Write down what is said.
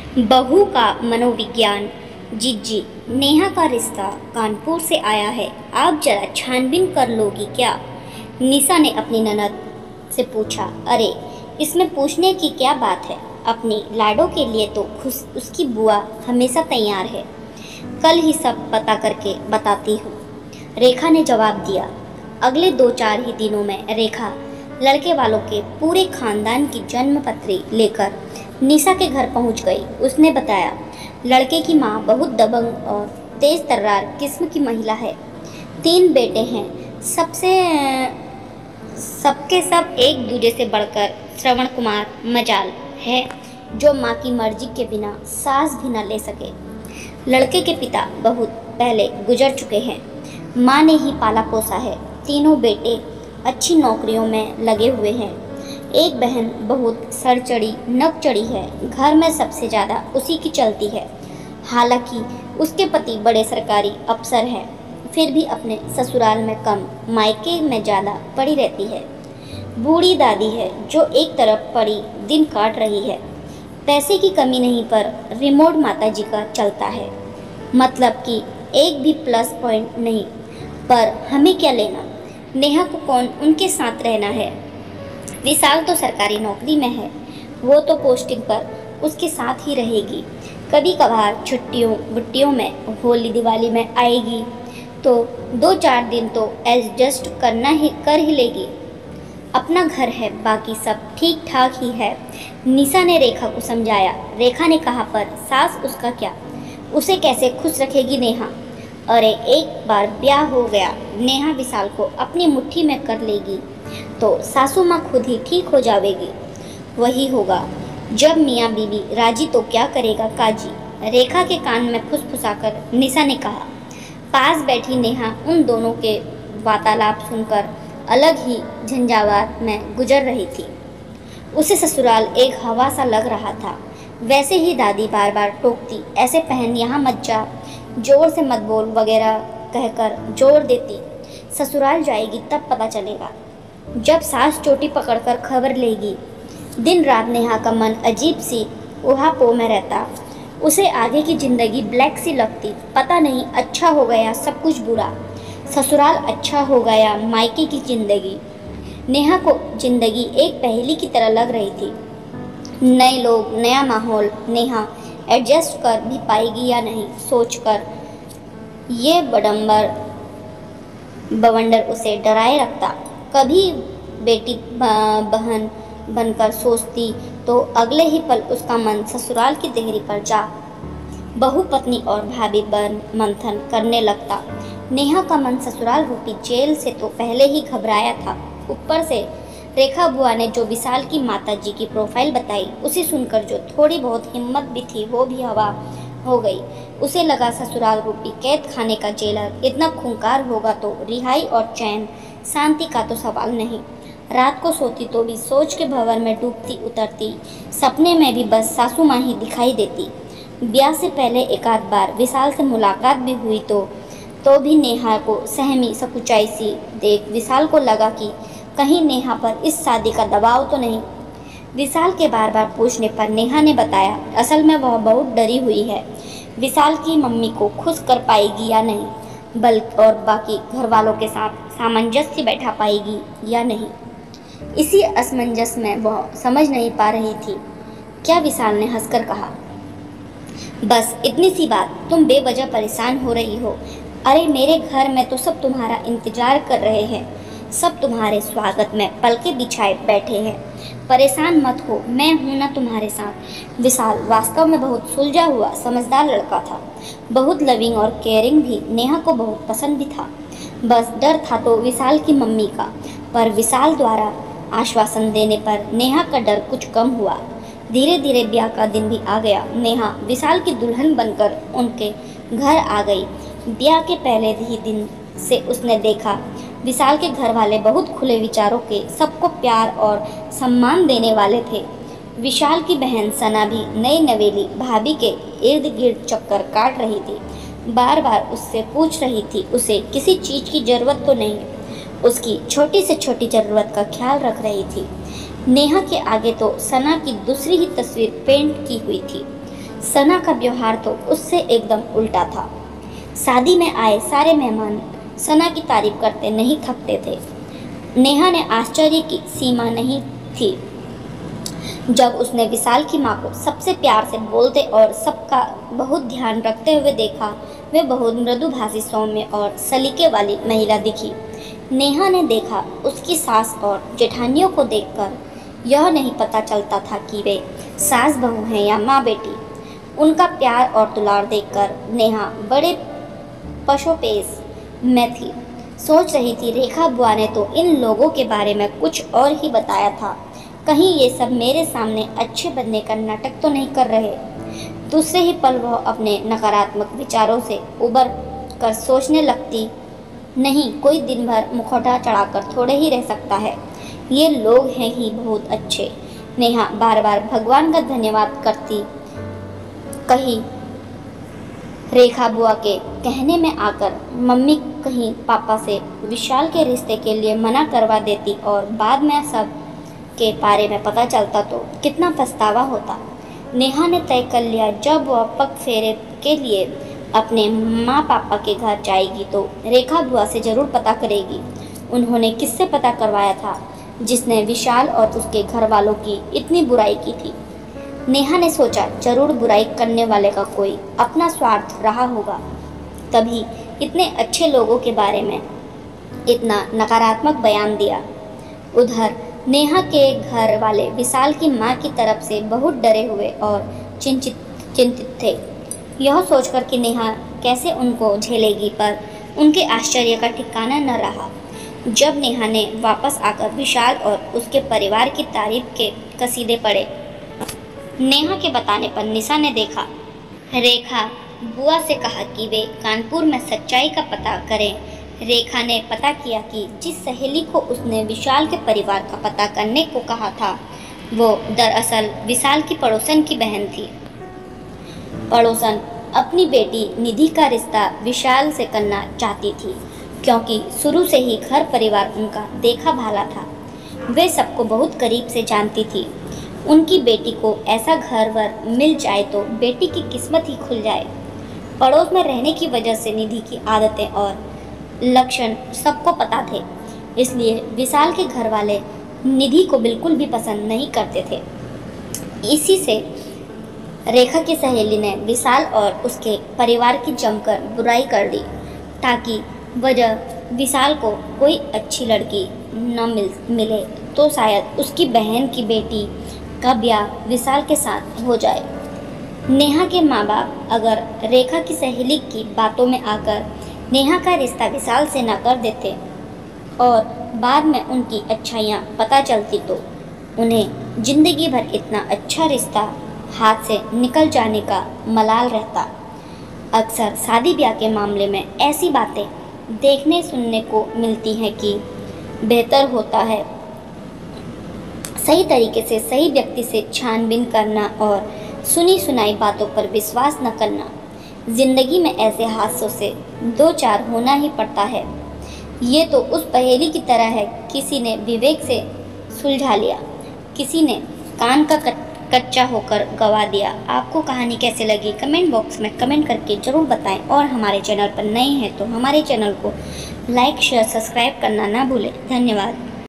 बहू का मनोविज्ञान। जी, नेहा का रिश्ता कानपुर से आया है, आप जरा छानबीन कर लोगी क्या? निशा ने अपनी ननद से पूछा। अरे इसमें पूछने की क्या बात है, अपनी लाडो के लिए तो खुश उसकी बुआ हमेशा तैयार है। कल ही सब पता करके बताती हूँ, रेखा ने जवाब दिया। अगले 2-4 ही दिनों में रेखा लड़के वालों के पूरे खानदान की जन्म पत्री लेकर निशा के घर पहुंच गई। उसने बताया, लड़के की माँ बहुत दबंग और तेज तर्रार किस्म की महिला है। 3 बेटे हैं, सबके सब एक दूजे से बढ़कर श्रवण कुमार मजाल है, जो माँ की मर्जी के बिना सांस भी न ले सके। लड़के के पिता बहुत पहले गुजर चुके हैं, माँ ने ही पाला पोसा है। तीनों बेटे अच्छी नौकरियों में लगे हुए हैं। एक बहन बहुत सर चढ़ी नक चढ़ी है, घर में सबसे ज़्यादा उसी की चलती है। हालांकि उसके पति बड़े सरकारी अफसर हैं, फिर भी अपने ससुराल में कम, मायके में ज़्यादा पड़ी रहती है। बूढ़ी दादी है जो एक तरफ पड़ी दिन काट रही है। पैसे की कमी नहीं, पर रिमोट माताजी का चलता है, मतलब कि एक भी प्लस पॉइंट नहीं। पर हमें क्या लेना, नेहा को कौन उनके साथ रहना है। विशाल तो सरकारी नौकरी में है, वो तो पोस्टिंग पर उसके साथ ही रहेगी। कभी कभार छुट्टियों वुट्टियों में, होली दिवाली में आएगी तो 2-4 दिन तो एडजस्ट कर ही लेगी। अपना घर है, बाकी सब ठीक ठाक ही है, निशा ने रेखा को समझाया। रेखा ने कहा, पर सास उसका क्या, उसे कैसे खुश रखेगी नेहा? अरे एक बार ब्याह हो गया, नेहा विशाल को अपनी मुट्ठी में कर लेगी तो सासू माँ खुद ही ठीक हो जाएगी। वही होगा जब मियाँ बीवी राजी तो क्या करेगा काजी, रेखा के कान में फुसफुसाकर निशा ने कहा। पास बैठी नेहा उन दोनों के वार्तालाप सुनकर अलग ही झंझावात में गुजर रही थी। उसे ससुराल एक हवा सा लग रहा था। वैसे ही दादी बार बार टोकती, ऐसे पहन यहाँ मत जा, जोर से मत बोल वगैरह कहकर जोर देती। ससुराल जाएगी तब पता चलेगा, जब सास चोटी पकड़कर खबर लेगी। दिन रात नेहा का मन अजीब सी उहापोह में रहता। उसे आगे की जिंदगी ब्लैक सी लगती। पता नहीं अच्छा हो गया सब कुछ बुरा, ससुराल अच्छा हो गया मायके की जिंदगी। नेहा को जिंदगी एक पहेली की तरह लग रही थी। नए लोग, नया माहौल, नेहा एडजस्ट कर भी पाएगी या नहीं सोचकर ये बवंडर उसे डराए रखता। कभी बेटी बहन बनकर सोचती तो अगले ही पल उसका मन ससुराल की देहरी पर जा बहू पत्नी और भाभी बन मंथन करने लगता। नेहा का मन ससुराल रूपी जेल से तो पहले ही घबराया था। ऊपर से रेखा बुआ ने जो विशाल की माताजी की प्रोफाइल बताई, उसे सुनकर जो थोड़ी बहुत हिम्मत भी थी वो भी हवा हो गई। उसे लगा ससुराल रूपी कैद खाने का जेलर इतना खूंखार होगा तो रिहाई और चैन शांति का तो सवाल नहीं। रात को सोती तो भी सोच के भंवर में डूबती उतरती, सपने में भी बस सासू माँ ही दिखाई देती। ब्याह से पहले एक आध बार विशाल से मुलाकात भी हुई तो भी नेहा को सहमी सकुचाई सी देख विशाल को लगा कि कहीं नेहा पर इस शादी का दबाव तो नहीं। विशाल के बार बार पूछने पर नेहा ने बताया, असल में वह बहुत डरी हुई है, विशाल की मम्मी को खुश कर पाएगी या नहीं, बल्कि और बाकी घर वालों के साथ सामंजस्य बैठा पाएगी या नहीं। इसी असमंजस में वह समझ नहीं पा रही थी। क्या विशाल ने हंसकर कहा, बस इतनी सी बात, तुम बेवजह परेशान हो रही हो। अरे मेरे घर में तो सब तुम्हारा इंतजार कर रहे हैं, सब तुम्हारे स्वागत में पलके बिछाए बैठे हैं, परेशान मत हो, मैं हूं ना तुम्हारे साथ। विशाल वास्तव में बहुत सुलझा हुआ समझदार लड़का था, बहुत लविंग और केयरिंग भी, नेहा को बहुत पसंद भी था। बस डर था तो विशाल की मम्मी का, पर विशाल द्वारा आश्वासन देने पर नेहा का डर कुछ कम हुआ। धीरे धीरे ब्याह का दिन भी आ गया। नेहा विशाल की दुल्हन बनकर उनके घर आ गई। ब्याह के पहले ही दिन से उसने देखा विशाल के घर वाले बहुत खुले विचारों के, सबको प्यार और सम्मान देने वाले थे। विशाल की बहन सना भी नई नवेली भाभी के इर्द गिर्द चक्कर काट रही थी। बार बार उससे पूछ रही थी उसे किसी चीज़ की ज़रूरत तो नहीं, उसकी छोटी से छोटी ज़रूरत का ख्याल रख रही थी। नेहा के आगे तो सना की दूसरी ही तस्वीर पेंट की हुई थी। सना का व्यवहार तो उससे एकदम उल्टा था। शादी में आए सारे मेहमान सना की तारीफ करते नहीं थकते थे। नेहा ने आश्चर्य की सीमा नहीं थी जब उसने विशाल की माँ को सबसे प्यार से बोलते और सबका बहुत ध्यान रखते हुए देखा। वे बहुत मृदुभाषी, सौम्य और सलीके वाली महिला दिखी। नेहा ने देखा उसकी सास और जेठानियों को देखकर यह नहीं पता चलता था कि वे सास बहू हैं या माँ बेटी। उनका प्यार और दुलार देखकर नेहा बड़े पशोपेश में थी। सोच रही थी, रेखा बुआ ने तो इन लोगों के बारे में कुछ और ही बताया था। कहीं ये सब मेरे सामने अच्छे बनने का नाटक तो नहीं कर रहे। दूसरे ही पल वह अपने नकारात्मक विचारों से उबर कर सोचने लगती, नहीं, कोई दिन भर मुखौटा चढ़ाकर थोड़े ही रह सकता है। ये लोग हैं ही बहुत अच्छे। नेहा बार बार भगवान का धन्यवाद करती। कहीं रेखा बुआ के कहने में आकर मम्मी कहीं पापा से विशाल के रिश्ते के लिए मना करवा देती और बाद में सब के बारे में पता चलता तो कितना पछतावा होता। नेहा ने तय कर लिया, जब वह पग फेरे के लिए अपने माँ पापा के घर जाएगी तो रेखा बुआ से ज़रूर पता करेगी उन्होंने किससे पता करवाया था जिसने विशाल और उसके घर वालों की इतनी बुराई की थी। नेहा ने सोचा, जरूर बुराई करने वाले का कोई अपना स्वार्थ रहा होगा, तभी इतने अच्छे लोगों के बारे में इतना नकारात्मक बयान दिया। उधर नेहा के घर वाले विशाल की माँ की तरफ से बहुत डरे हुए और चिंतित थे। यह सोचकर कि नेहा कैसे उनको झेलेगी, पर उनके आश्चर्य का ठिकाना न रहा जब नेहा ने वापस आकर विशाल और उसके परिवार की तारीफ के कसीदे पढ़े। नेहा के बताने पर निशा ने देखा, रेखा बुआ से कहा कि वे कानपुर में सच्चाई का पता करें। रेखा ने पता किया कि जिस सहेली को उसने विशाल के परिवार का पता करने को कहा था वो दरअसल विशाल की पड़ोसन की बहन थी। पड़ोसन अपनी बेटी निधि का रिश्ता विशाल से करना चाहती थी क्योंकि शुरू से ही घर परिवार उनका देखा भाला था। वे सबको बहुत करीब से जानती थी। उनकी बेटी को ऐसा घर वर मिल जाए तो बेटी की किस्मत ही खुल जाए। पड़ोस में रहने की वजह से निधि की आदतें और लक्षण सबको पता थे, इसलिए विशाल के घर वाले निधि को बिल्कुल भी पसंद नहीं करते थे। इसी से रेखा की सहेली ने विशाल और उसके परिवार की जमकर बुराई कर दी ताकि वजह विशाल को कोई अच्छी लड़की न मिले तो शायद उसकी बहन की बेटी का ब्याह विशाल के साथ हो जाए। नेहा के माँ बाप अगर रेखा की सहेली की बातों में आकर नेहा का रिश्ता विशाल से न कर देते और बाद में उनकी अच्छाइयाँ पता चलती तो उन्हें जिंदगी भर इतना अच्छा रिश्ता हाथ से निकल जाने का मलाल रहता। अक्सर शादी ब्याह के मामले में ऐसी बातें देखने सुनने को मिलती हैं कि बेहतर होता है सही तरीके से सही व्यक्ति से छानबीन करना और सुनी सुनाई बातों पर विश्वास न करना। जिंदगी में ऐसे हादसों से दो चार होना ही पड़ता है। ये तो उस पहेली की तरह है, किसी ने विवेक से सुलझा लिया, किसी ने कान का कच्चा होकर गवा दिया। आपको कहानी कैसे लगी कमेंट बॉक्स में कमेंट करके ज़रूर बताएं और हमारे चैनल पर नए हैं तो हमारे चैनल को लाइक शेयर सब्सक्राइब करना ना भूलें। धन्यवाद।